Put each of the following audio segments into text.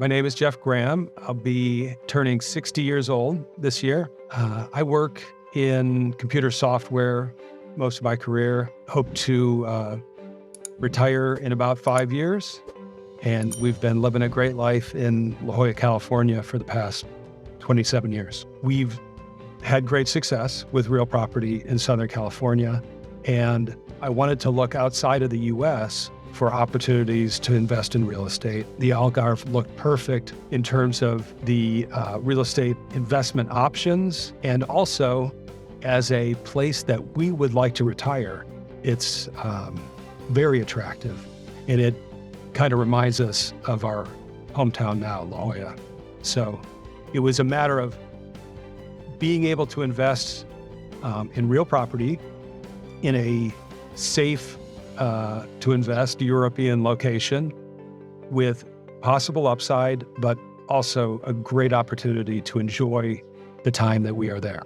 My name is Jeff Graham. I'll be turning 60 years old this year. I work in computer software most of my career. Hope to retire in about 5 years. And we've been living a great life in La Jolla, California for the past 27 years. We've had great success with real property in Southern California. And I wanted to look outside of the US for opportunities to invest in real estate. The Algarve looked perfect in terms of the real estate investment options and also as a place that we would like to retire. It's very attractive, and it kind of reminds us of our hometown now, La Jolla. So it was a matter of being able to invest in real property in a safe to invest European location with possible upside, but also a great opportunity to enjoy the time that we are there.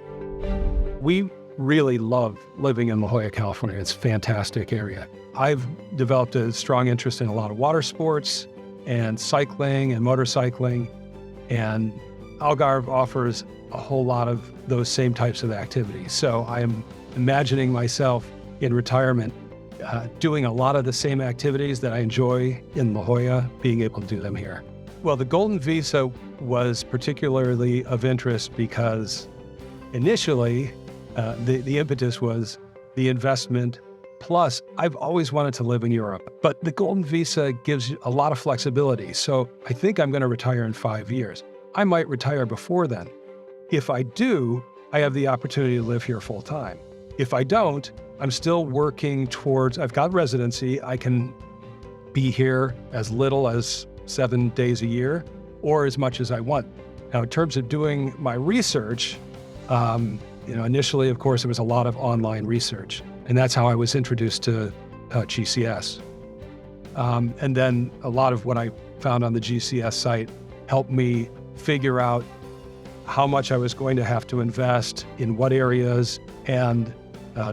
We really love living in La Jolla, California. It's a fantastic area. I've developed a strong interest in a lot of water sports and cycling and motorcycling, and Algarve offers a whole lot of those same types of activities. So I am imagining myself in retirement doing a lot of the same activities that I enjoy in La Jolla, being able to do them here. Well, the Golden Visa was particularly of interest because initially the impetus was the investment. Plus, I've always wanted to live in Europe, but the Golden Visa gives you a lot of flexibility. So I think I'm going to retire in 5 years. I might retire before then. If I do, I have the opportunity to live here full time. If I don't, I'm still working towards, I've got residency. I can be here as little as 7 days a year or as much as I want. Now, in terms of doing my research, initially, of course, it was a lot of online research, and that's how I was introduced to GCS. And then a lot of what I found on the GCS site helped me figure out how much I was going to have to invest in what areas, and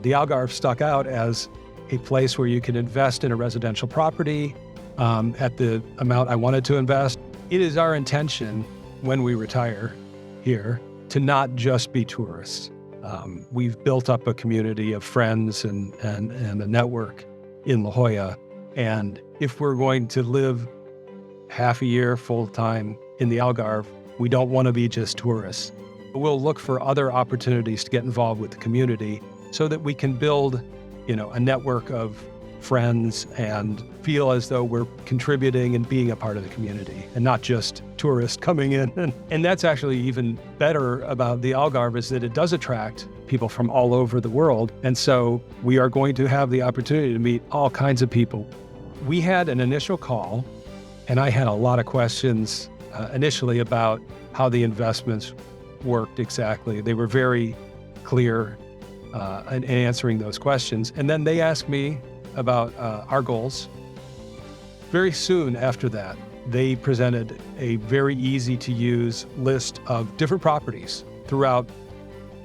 the Algarve stuck out as a place where you can invest in a residential property at the amount I wanted to invest. It is our intention when we retire here to not just be tourists. We've built up a community of friends and a network in La Jolla. And if we're going to live half a year full time in the Algarve, we don't want to be just tourists. We'll look for other opportunities to get involved with the community so that we can build, a network of friends and feel as though we're contributing and being a part of the community and not just tourists coming in. And that's actually even better about the Algarve, is that it does attract people from all over the world. And so we are going to have the opportunity to meet all kinds of people. We had an initial call, and I had a lot of questions initially about how the investments worked exactly. They were very clear in answering those questions. And then they asked me about our goals. Very soon after that, they presented a very easy to use list of different properties throughout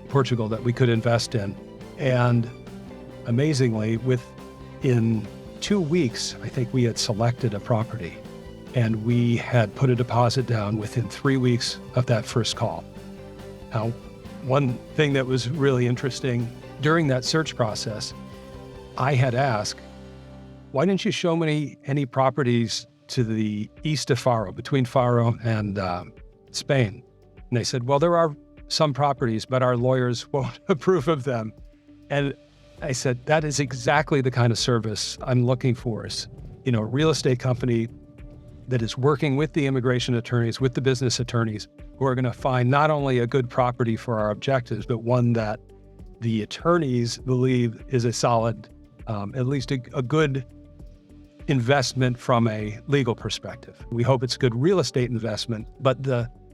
Portugal that we could invest in. And amazingly, within 2 weeks, I think we had selected a property, and we had put a deposit down within 3 weeks of that first call. Now, one thing that was really interesting during that search process, I had asked, why didn't you show me any properties to the east of Faro, between Faro and Spain? And they said, well, there are some properties, but our lawyers won't approve of them. And I said, that is exactly the kind of service I'm looking for, is, a real estate company that is working with the immigration attorneys, with the business attorneys, who are going to find not only a good property for our objectives, but one that the attorneys believe is a solid, at least a good investment from a legal perspective. We hope it's a good real estate investment, but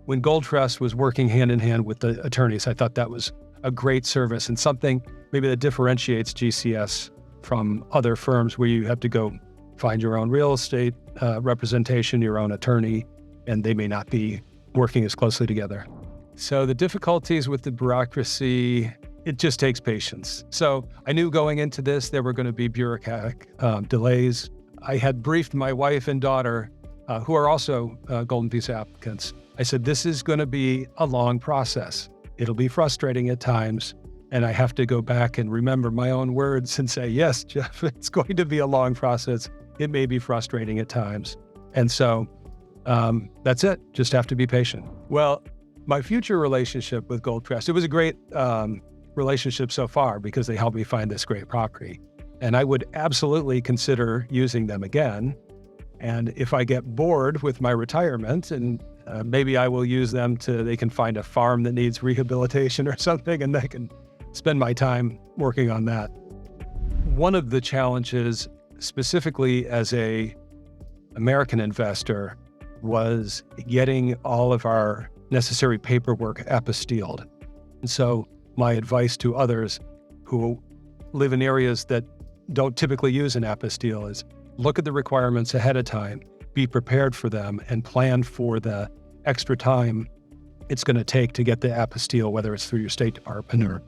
when Goldcrest was working hand in hand with the attorneys, I thought that was a great service and something maybe that differentiates GCS from other firms where you have to go find your own real estate representation, your own attorney, and they may not be working as closely together. So the difficulties with the bureaucracy, it just takes patience. So I knew going into this, there were going to be bureaucratic delays. I had briefed my wife and daughter who are also Golden Visa applicants. I said, this is going to be a long process. It'll be frustrating at times. And I have to go back and remember my own words and say, yes, Jeff, it's going to be a long process. It may be frustrating at times. And so that's it. Just have to be patient. Well, my future relationship with Goldcrest, it was a great relationship so far because they helped me find this great property. And I would absolutely consider using them again. And if I get bored with my retirement, and maybe I will use them they can find a farm that needs rehabilitation or something, and I can spend my time working on that. One of the challenges, specifically as a American investor, was getting all of our necessary paperwork apostilled. And so my advice to others who live in areas that don't typically use an apostille is look at the requirements ahead of time, be prepared for them, and plan for the extra time it's going to take to get the apostille, whether it's through your State Department or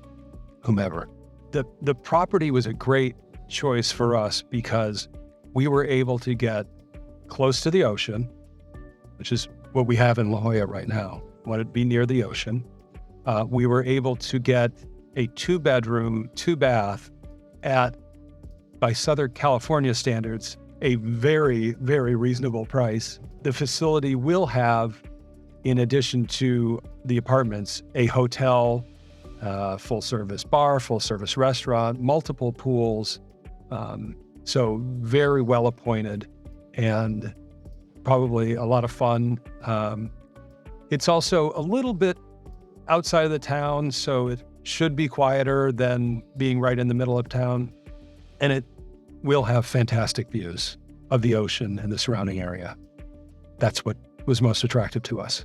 whomever. The property was a great choice for us because we were able to get close to the ocean, which is what we have in La Jolla right now. Want to be near the ocean. We were able to get a 2-bedroom, 2-bath at, by Southern California standards, a very, very reasonable price. The facility will have, in addition to the apartments, a hotel, full-service bar, full-service restaurant, multiple pools. So very well appointed and probably a lot of fun. It's also a little bit outside of the town, so it should be quieter than being right in the middle of town. And it will have fantastic views of the ocean and the surrounding area. That's what was most attractive to us.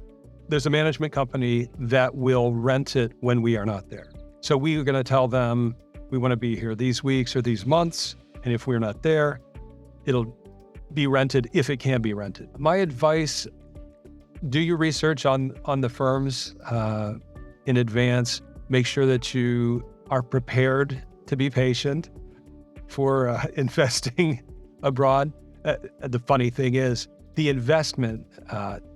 There's a management company that will rent it when we are not there. So we are going to tell them we want to be here these weeks or these months. And if we're not there, it'll be rented if it can be rented. My advice, do your research on the firms in advance. Make sure that you are prepared to be patient for investing abroad. The funny thing is, the investment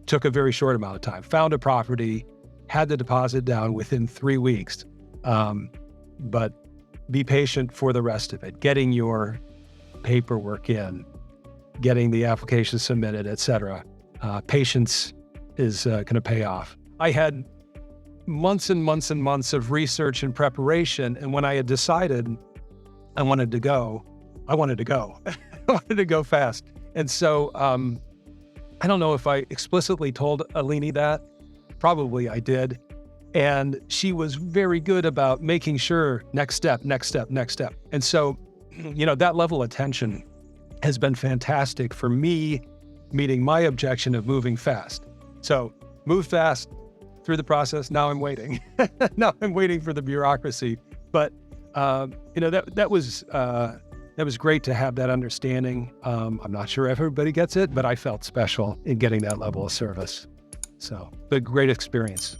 took a very short amount of time. Found a property, had the deposit down within 3 weeks. But be patient for the rest of it. Getting your paperwork in, getting the application submitted, etc. Patience is going to pay off. I had months and months and months of research and preparation. And when I had decided I wanted to go, I wanted to go. I wanted to go fast. And so I don't know if I explicitly told Alini that. Probably I did. And she was very good about making sure next step, next step, next step. And so, that level of attention has been fantastic for me meeting my objection of moving fast. So move fast through the process. Now I'm waiting. Now I'm waiting for the bureaucracy. But, that was great to have that understanding. I'm not sure everybody gets it, but I felt special in getting that level of service. So, but great experience.